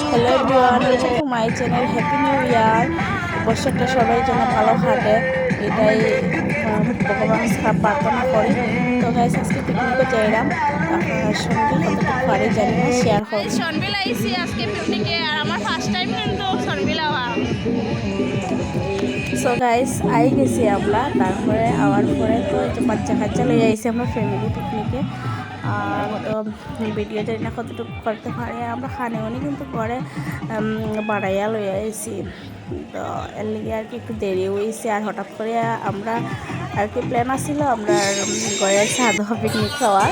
Hello everyone, welcome to my channel. Happy new year. বছরটা সবাই যেন ভালো কাটে, এটাই ভগবান প্রার্থনা করি। তো গাইস, আজকে পিকনিকও যাইলাম। আপনার সঙ্গে কতটুকু পারি জানি না, শেয়ার করব। সনবিল আইছি আজকে পিকনিকে, আর আমার ফার্স্ট টাইম কিন্তু সনবিল আওয়া। সো গাইস, আই গেছি আমরা। তারপরে আওয়ার পরে তো এই যে বাচ্চা কাচ্চা লই আইছি আমরা ফ্যামিলি পিকনিকে। আর তো ভিডিও জানি না কতটুকু করতে পারি। আমরা খানেওনি কিন্তু পরে বাড়াইয়া লই আইছি। তো এর লিগে আর কি একটু দেরি হয়েছে। আর হঠাৎ করে আমরা আর কি প্ল্যান আসছিল আমরা গড়ে সাদা পিকনিক খাওয়ার।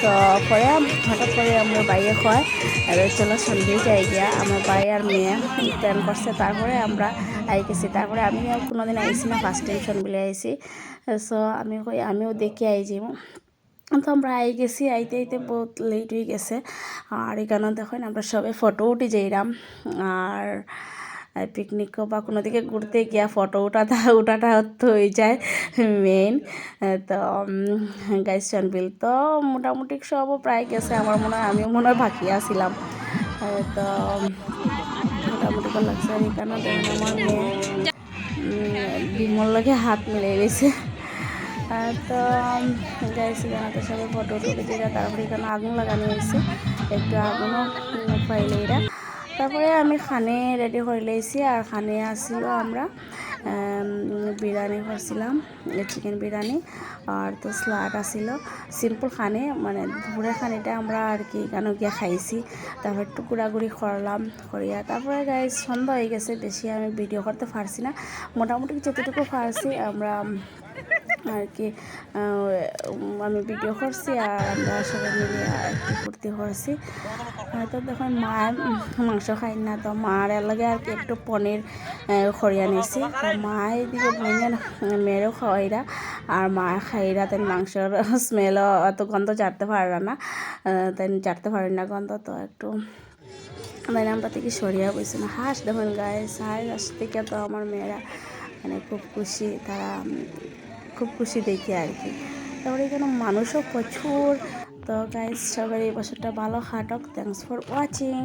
তো পরে হঠাৎ করে আমরা বাইরে খাওয়াই আর চলো সন্ধ্যে যাই গিয়া আমার ভাই আর মেয়ে প্ল্যান করছে। তারপরে আমরা আই গেছি। তারপরে আমি কোনোদিন আইসি না, ফার্স্ট টাইম সন্বিলে আইসি। সো আমিও দেখে আই যাই। তো আমরা আই গেছি, আইতে আইতে বহুত লেট হয়ে গেছে। আর এখানে দেখেন আমরা সবাই ফটো উঠে যাইলাম। আর পিকনিকও বা কোনো দিকে ঘুরতে গিয়া ফটো উঠাটা তো হয়ে যায় মেইন। তো গাইস সনবিল তো মোটামুটি সবও প্রায় গেছে। আমার মনে হয় আমিও মনে হয় বাকি আসছিলাম। তো মোটামুটি ভালো লাগছে। আর এখানে দেখেন আমার মেয়ে বিমল লগে হাত মিলে গেছে। তো গাইছি এখানে তো সবাই ফটো তুলেছে। তারপরে এখানে আগুন লাগানো হয়েছে, একটু আগুনও পাইলে এরা। তারপরে আমি খানে রেডি করে লেছি। আর খানে আসছিল আমরা বিরিয়ানি করছিলাম, চিকেন বিরিয়ানি। আর তো স্লাড আসছিল, সিম্পল খানে, মানে দুপুরের খানিটা আমরা আর কি এখানে গিয়ে খাইছি। তারপর একটু ঘোরাঘুরি করলাম করিয়া তারপরে গাইজ সন্ধ্যা হয়ে গেছে। বেশি আমি ভিডিও করতে পারছি না, মোটামুটি যতটুকু পারছি আমরা আর কি আমি ভিডিও করছি। আর আমরা সবাই মিলে একটু ফুর্তি করছি। তো দেখুন মা মাংস খাই না, তো মার লাগে আর কি একটু পনির খড়িয়া নিয়েছি। তো মা এদিকে বইনের মেয়েরও খাওয়াইরা, আর মা খাইরা তাই মাংসর স্মেলও অত গন্ধ জারতে পারে না, তাই জারতে পারে না গন্ধ। তো একটু তাই আমরা থেকে সরিয়া বইছি না। হাঁস দেখুন গায়ে হাঁস থেকে তো আমার মেয়েরা মানে খুব খুশি, তারা খুব খুশি দেখি আর কি। তারপরে এখানে মানুষও প্রচুর। তো গাইস, সবাই এই বছরটা ভালো কাটুক। Thanks for watching.